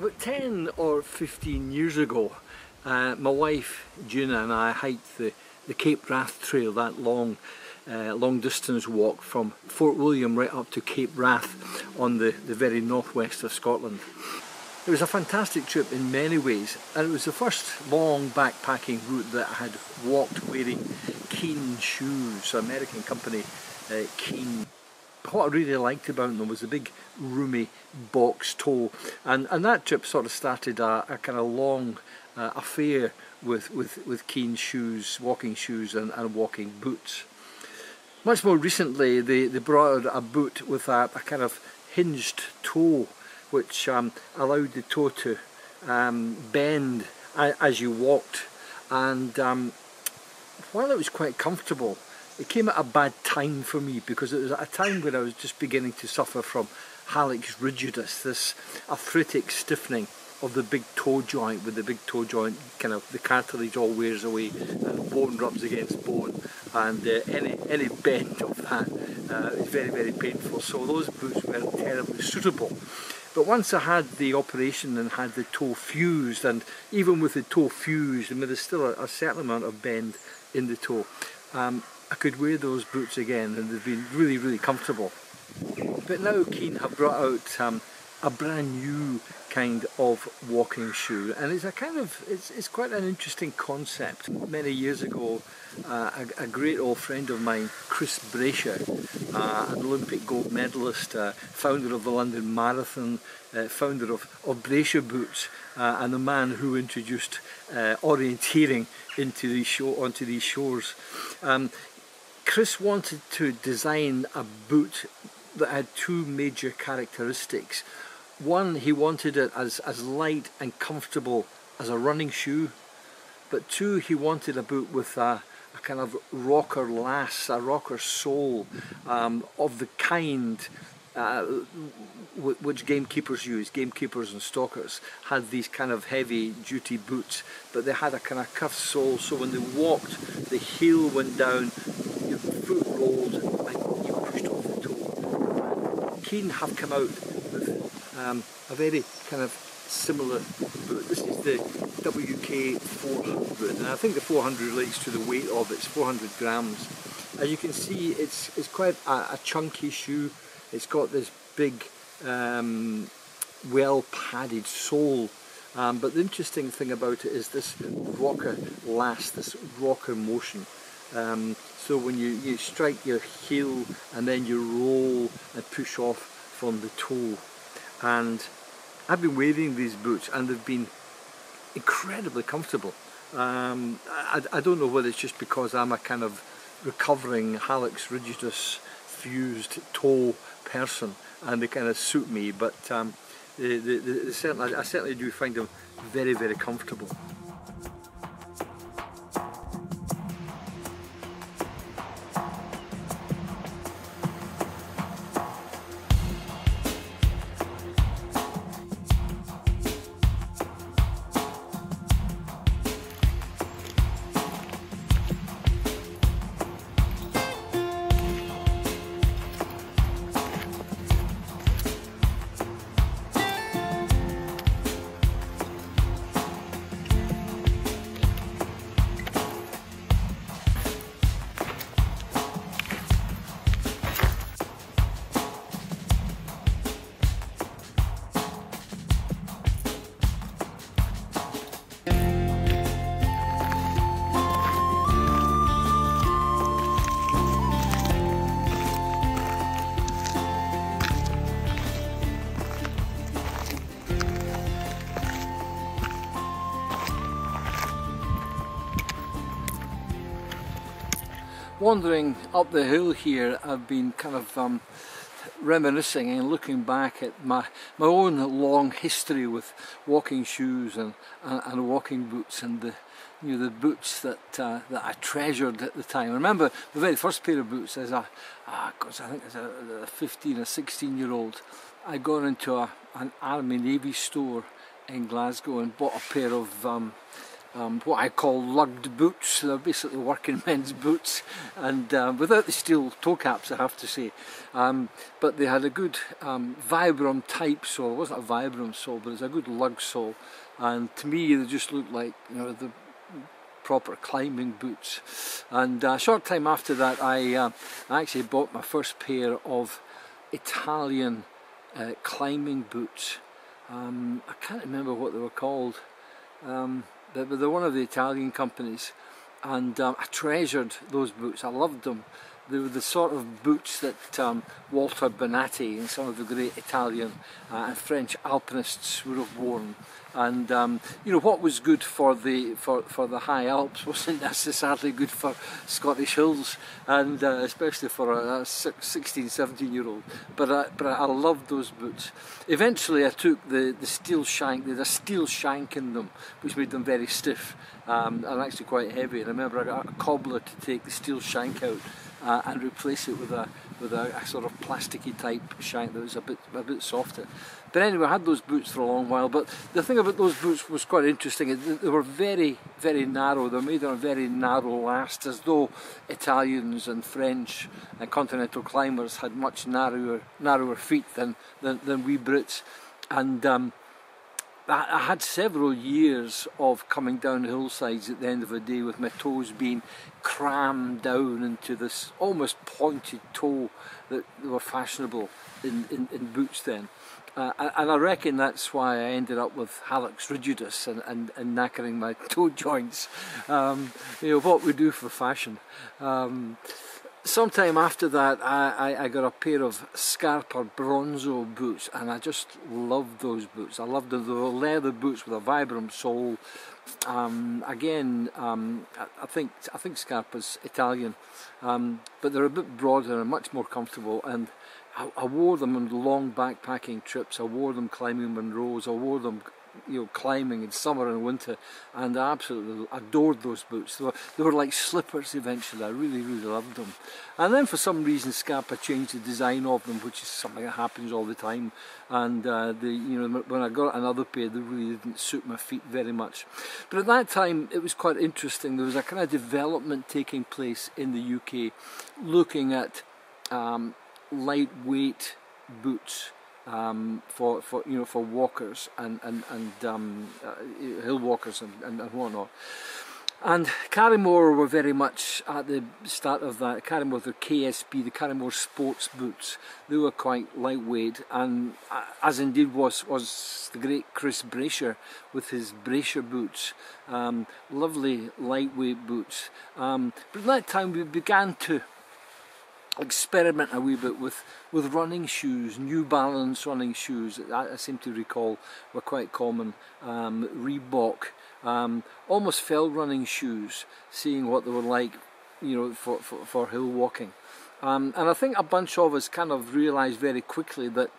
About 10 or 15 years ago, my wife Gina and I hiked the Cape Wrath Trail, that long distance walk from Fort William right up to Cape Wrath on the very northwest of Scotland. It was a fantastic trip in many ways, and it was the first long backpacking route that I had walked wearing Keen shoes, American company Keen. What I really liked about them was the big roomy box toe, and that trip sort of started a kind of long affair with Keen shoes, walking shoes and walking boots. Much more recently they brought out a boot with a kind of hinged toe, which allowed the toe to bend as you walked, and while it was quite comfortable, it came at a bad time for me, because it was at a time when I was just beginning to suffer from hallux rigidus, this arthritic stiffening of the big toe joint, with the big toe joint kind of the cartilage all wears away and bone rubs against bone, and any bend of that is very, very painful. So those boots weren't terribly suitable. But once I had the operation and had the toe fused, and even with the toe fused, I mean, there's still a certain amount of bend in the toe, I could wear those boots again, and they've been really, really comfortable. But now Keen have brought out a brand new kind of walking shoe, and it's a kind of, it's quite an interesting concept. Many years ago, a great old friend of mine, Chris Brasher, an Olympic gold medalist, founder of the London Marathon, founder of Brasher boots, and the man who introduced orienteering onto these shores. Chris wanted to design a boot that had two major characteristics. One, he wanted it as light and comfortable as a running shoe, but two, he wanted a boot with a kind of rocker lass, a rocker sole, of the kind which gamekeepers use. Gamekeepers and stalkers had these kind of heavy duty boots, but they had a kind of cuff sole, so when they walked, the heel went down, your foot rolled, and you pushed off the toe. Keen have come out with a very kind of similar boot. This is the WK 400, and I think the 400 relates to the weight of it. It's 400 grams. As you can see, it's quite a chunky shoe. It's got this big, well padded sole, but the interesting thing about it is this rocker lass, this rocker motion. So when you strike your heel and then you roll and push off from the toe. And I've been wearing these boots and they've been incredibly comfortable. I don't know whether it's just because I'm a kind of recovering hallux rigidus fused toe person and they kind of suit me, but I certainly do find them very, very comfortable. Wandering up the hill here, I've been kind of reminiscing and looking back at my own long history with walking shoes and walking boots, and the boots that I treasured at the time. I remember the very first pair of boots as I think as a 15 or 16-year-old. I got into an Army Navy store in Glasgow and bought a pair of what I call lugged boots. They're basically working men's boots, and without the steel toe caps, I have to say. But they had a good Vibram type sole. It wasn't a Vibram sole, but it's a good lug sole, and to me they just looked like, you know, the proper climbing boots. And a short time after that, I actually bought my first pair of Italian climbing boots. I can't remember what they were called, but they're one of the Italian companies, and I treasured those boots. I loved them. They were the sort of boots that Walter Bonatti and some of the great Italian and French alpinists would have worn. And you know, what was good for the high Alps wasn't necessarily good for Scottish hills, and especially for a 16, 17-year-old. But I loved those boots. Eventually, I took the steel shank. They had a steel shank in them, which made them very stiff and actually quite heavy. And I remember I got a cobbler to take the steel shank out and replace it with a sort of plasticky type shank that was a bit softer. But anyway, I had those boots for a long while. But the thing about those boots was quite interesting. They were very, very narrow. They were made on a very narrow last, as though Italians and French and continental climbers had much narrower feet than we Brits. And I had several years of coming down hillsides at the end of the day with my toes being crammed down into this almost pointed toe that were fashionable in boots then. And I reckon that's why I ended up with hallux rigidus and knackering my toe joints. You know, what we do for fashion. Sometime after that, I got a pair of Scarpa Bronzo boots, and I just loved those boots. I loved them. They were leather boots with a Vibram sole. Again, I think Scarpa's Italian, but they're a bit broader and much more comfortable. And I wore them on long backpacking trips. I wore them climbing Monroes. I wore them, you know, climbing in summer and winter, and I absolutely adored those boots. They were like slippers eventually. I really, really loved them. And then for some reason Scarpa changed the design of them, which is something that happens all the time. And you know, when I got another pair, they really didn't suit my feet very much. But at that time, it was quite interesting. There was a kind of development taking place in the UK, looking at lightweight boots. For walkers and hill walkers and whatnot. And Carrymore were very much at the start of that. Carrymore, the KSB, the Carrymore sports boots, they were quite lightweight, and as indeed was the great Chris Brasher with his Brasher boots, lovely lightweight boots. But at that time we began to experiment a wee bit with running shoes. New Balance running shoes, I seem to recall, were quite common. Reebok, almost felt running shoes, seeing what they were like, you know, for hill walking. And I think a bunch of us kind of realised very quickly that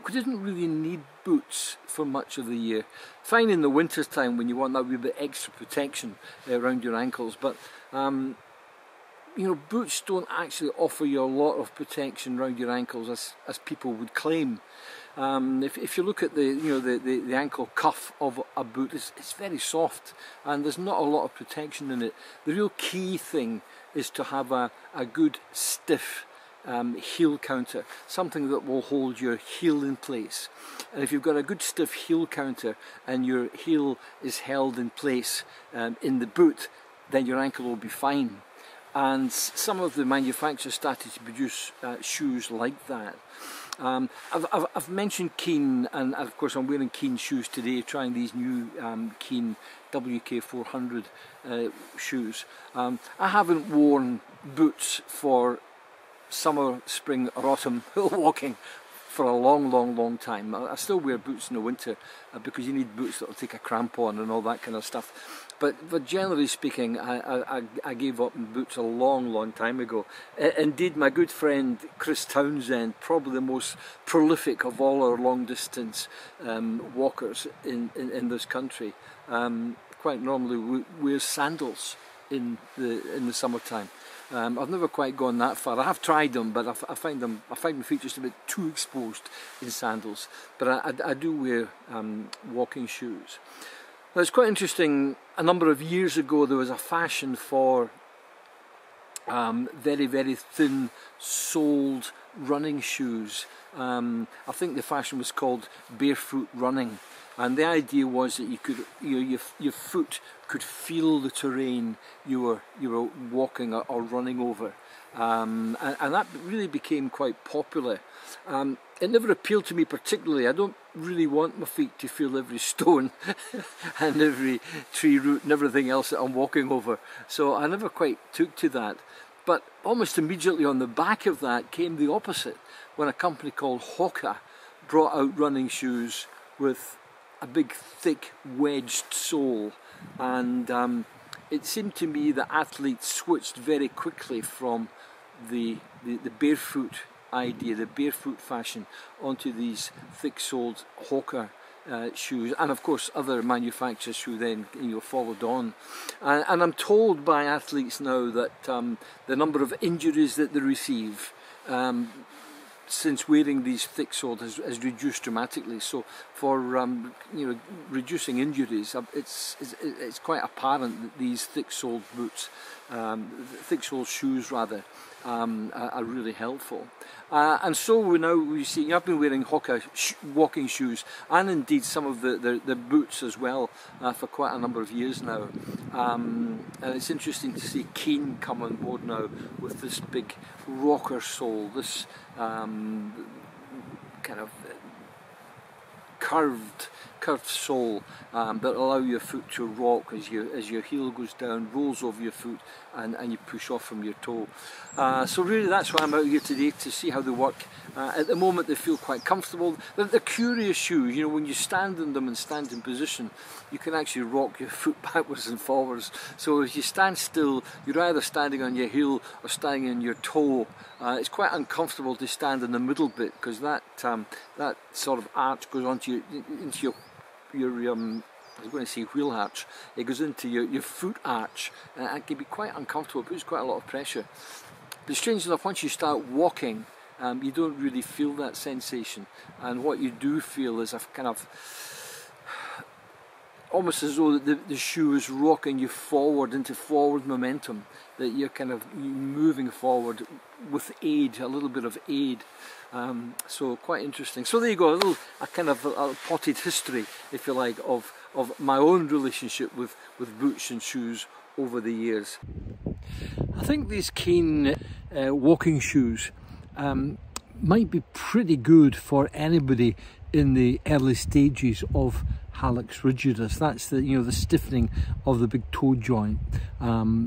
we didn't really need boots for much of the year. Fine in the winter time when you want that wee bit extra protection around your ankles, but you know, boots don't actually offer you a lot of protection around your ankles as people would claim. If you look at the ankle cuff of a boot, it's very soft and there's not a lot of protection in it. The real key thing is to have a good stiff heel counter, something that will hold your heel in place. And if you've got a good stiff heel counter and your heel is held in place in the boot, then your ankle will be fine. And some of the manufacturers started to produce shoes like that. I've mentioned Keen, and of course I'm wearing Keen shoes today, trying these new Keen WK400 shoes. I haven't worn boots for summer, spring or autumn hill walking for a long time. I still wear boots in the winter because you need boots that will take a cramp on and all that kind of stuff. But generally speaking, I gave up on boots a long time ago. Indeed, my good friend Chris Townsend, probably the most prolific of all our long distance walkers in this country, quite normally wears sandals in the summertime. I've never quite gone that far. I have tried them, but I find my feet just a bit too exposed in sandals. But I do wear walking shoes. Well, it's quite interesting. A number of years ago there was a fashion for very, very thin soled running shoes. I think the fashion was called barefoot running, and the idea was that you could, your foot could feel the terrain you were walking or running over, and that really became quite popular. It never appealed to me particularly. I don't really want my feet to feel every stone and every tree root and everything else that I'm walking over, so I never quite took to that. But almost immediately on the back of that came the opposite, when a company called Hoka brought out running shoes with a big thick wedged sole, and it seemed to me that athletes switched very quickly from the barefoot idea, the barefoot fashion, onto these thick-soled Hoka shoes, and of course other manufacturers who then followed on. And I'm told by athletes now that the number of injuries that they receive since wearing these thick-soled has reduced dramatically. So for reducing injuries, it's quite apparent that these thick-soled boots, thick-soled shoes rather, are really helpful. And so we see, I've been wearing Hoka walking shoes, and indeed some of the boots as well, for quite a number of years now. And it's interesting to see Keen come on board now with this big rocker sole, this kind of curved sole that allow your foot to rock as your heel goes down, rolls over your foot, and you push off from your toe. So really that's why I'm out here today, to see how they work. At the moment they feel quite comfortable. They're curious shoes. When you stand in them and stand in position, you can actually rock your foot backwards and forwards. So if you stand still, you're either standing on your heel or standing on your toe. It's quite uncomfortable to stand in the middle bit, because that sort of arch goes onto into your I was going to say wheel arch. It goes into your foot arch, and it can be quite uncomfortable. It puts quite a lot of pressure. But strange enough, once you start walking, you don't really feel that sensation, and what you do feel is a kind of almost as though the shoe is rocking you forward into forward momentum, that you're kind of moving forward with aid, a little bit of aid. So quite interesting. So there you go, a kind of a potted history, if you like, of my own relationship with boots and shoes over the years. I think these Keen walking shoes might be pretty good for anybody in the early stages of hallux rigidus. That's the stiffening of the big toe joint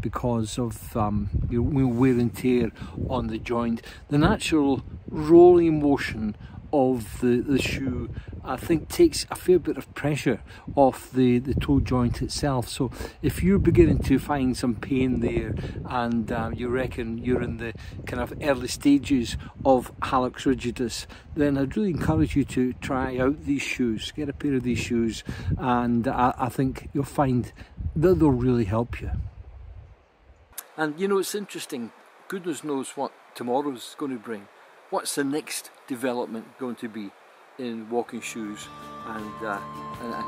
because of wear and tear on the joint. The natural rolling motion of the shoe, I think, takes a fair bit of pressure off the toe joint itself. So if you're beginning to find some pain there, and you reckon you're in the kind of early stages of hallux rigidus, then I'd really encourage you to try out these shoes. Get a pair of these shoes, and I think you'll find that they'll really help you. And it's interesting, goodness knows what tomorrow's going to bring. What's the next development going to be in walking shoes and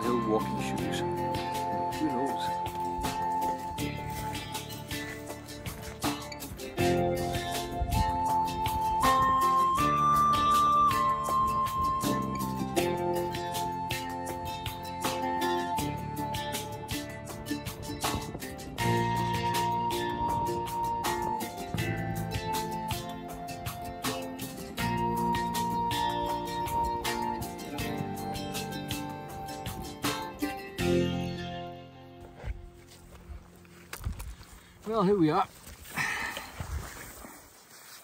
hill walking shoes? Who knows? Well, here we are.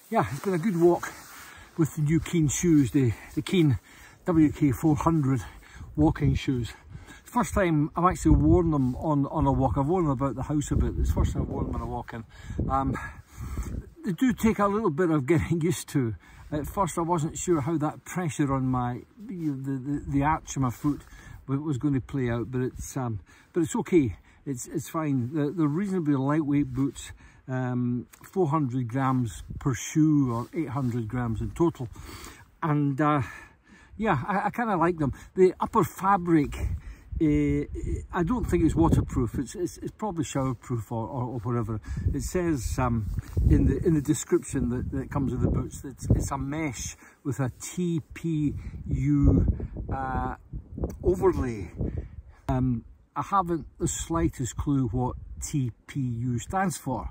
Yeah, it's been a good walk with the new Keen shoes, the Keen WK400 walking shoes. First time I've actually worn them on a walk. I've worn them about the house a bit. It's the first time I've worn them on a walk, and they do take a little bit of getting used to. At first I wasn't sure how that pressure on my the arch of my foot was going to play out, but it's okay. It's fine. They're reasonably lightweight boots, 400 grams per shoe, or 800 grams in total. And yeah, I kind of like them. The upper fabric I don't think it's waterproof. It's probably showerproof or whatever. It says in the description that comes with the boots that it's a mesh with a TPU overlay. I haven't the slightest clue what TPU stands for.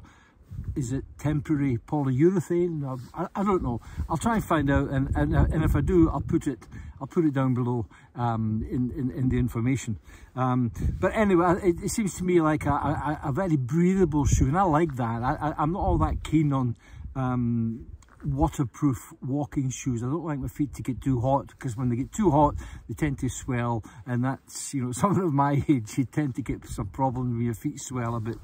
Is it temporary polyurethane? I don't know. I'll try and find out, and if I do, I'll put it down below in the information. But anyway, it seems to me like a very breathable shoe, and I like that. I'm not all that keen on waterproof walking shoes. I don't like my feet to get too hot, because when they get too hot they tend to swell, and that's, you know, someone of my age, you tend to get some problems when your feet swell a bit.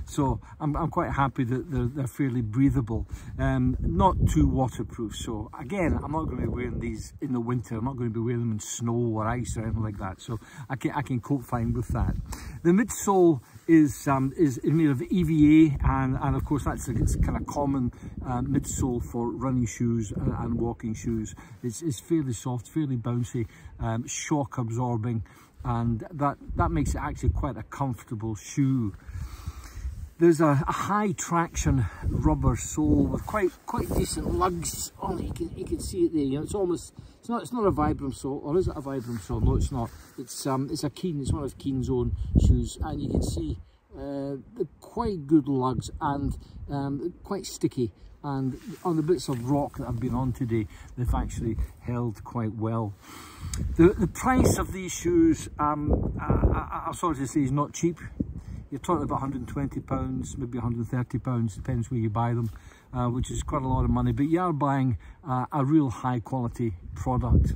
So I'm quite happy that they're fairly breathable, not too waterproof. So again, I'm not going to be wearing these in the winter. I'm not going to be wearing them in snow or ice or anything like that, so I can cope fine with that. The midsole is made of EVA, and of course it's kind of common midsole for running shoes and walking shoes. It's fairly soft, fairly bouncy, shock absorbing, and that makes it actually quite a comfortable shoe. There's a high traction rubber sole with quite decent lugs on it. You can see it there. You know, it's not a Vibram sole, or is it a Vibram sole? No, it's not. It's a Keen. It's one of Keen's own shoes, and you can see the quite good lugs and quite sticky. And on the bits of rock that I've been on today, they've actually held quite well. The price of these shoes, I'm sorry to say, is not cheap. You're talking about £120, maybe £130, depends where you buy them, which is quite a lot of money. But you are buying a real high quality product.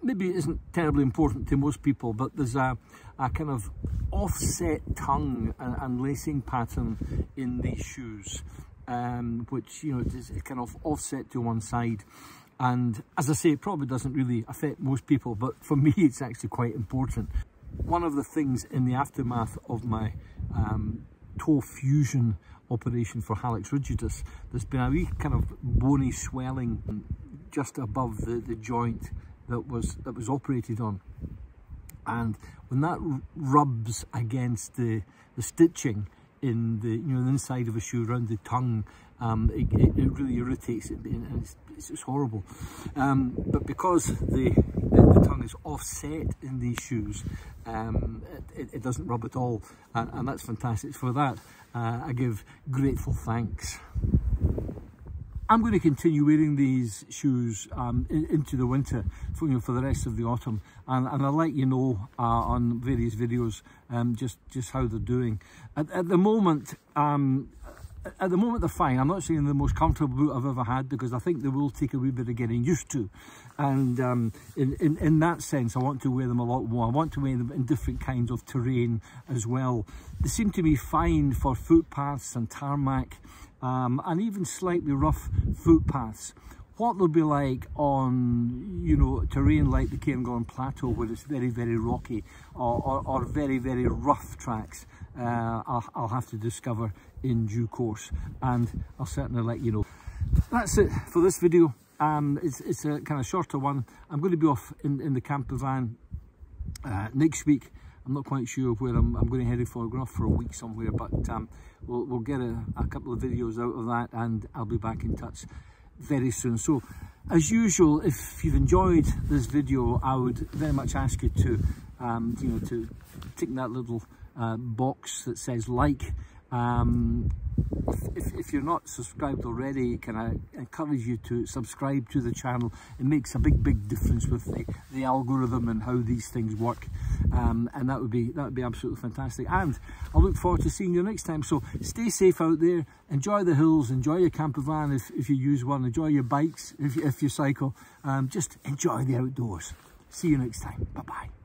Maybe it isn't terribly important to most people, but there's a kind of offset tongue and lacing pattern in these shoes, which, you know, is kind of offset to one side. And as I say, it probably doesn't really affect most people, but for me it's actually quite important. One of the things in the aftermath of my toe fusion operation for hallux rigidus, there's been a wee kind of bony swelling just above the joint that was operated on, and when that rubs against the stitching in the, you know, the inside of a shoe around the tongue, it really irritates it, and it's horrible. But because the tongue is offset in these shoes, it doesn't rub at all, and that's fantastic. For that, I give grateful thanks. I'm going to continue wearing these shoes into the winter for the rest of the autumn, and I'll let you know on various videos just how they're doing. At the moment they're fine. I'm not saying they're the most comfortable boot I've ever had, because I think they will take a wee bit of getting used to, and in that sense I want to wear them a lot more. I want to wear them in different kinds of terrain as well. They seem to be fine for footpaths and tarmac, and even slightly rough footpaths. What they'll be like on, you know, terrain like the Cairngorm Plateau, where it's very, very rocky, or very, very rough tracks, I'll have to discover in due course, and I'll certainly let you know. That's it for this video. It's a kind of shorter one. I'm going to be off in the camper van next week. I'm not quite sure where I'm going to head for. I'm going off for a week somewhere, but we'll get a couple of videos out of that, and I'll be back in touch very soon. So as usual, if you've enjoyed this video, I would very much ask you to you know, to tick that little box that says like. If you're not subscribed already, can I encourage you to subscribe to the channel? It makes a big difference with the algorithm and how these things work, and that would be absolutely fantastic. And I look forward to seeing you next time. So stay safe out there, enjoy the hills, enjoy your camper van if you use one, enjoy your bikes if you cycle, just enjoy the outdoors. See you next time. Bye bye.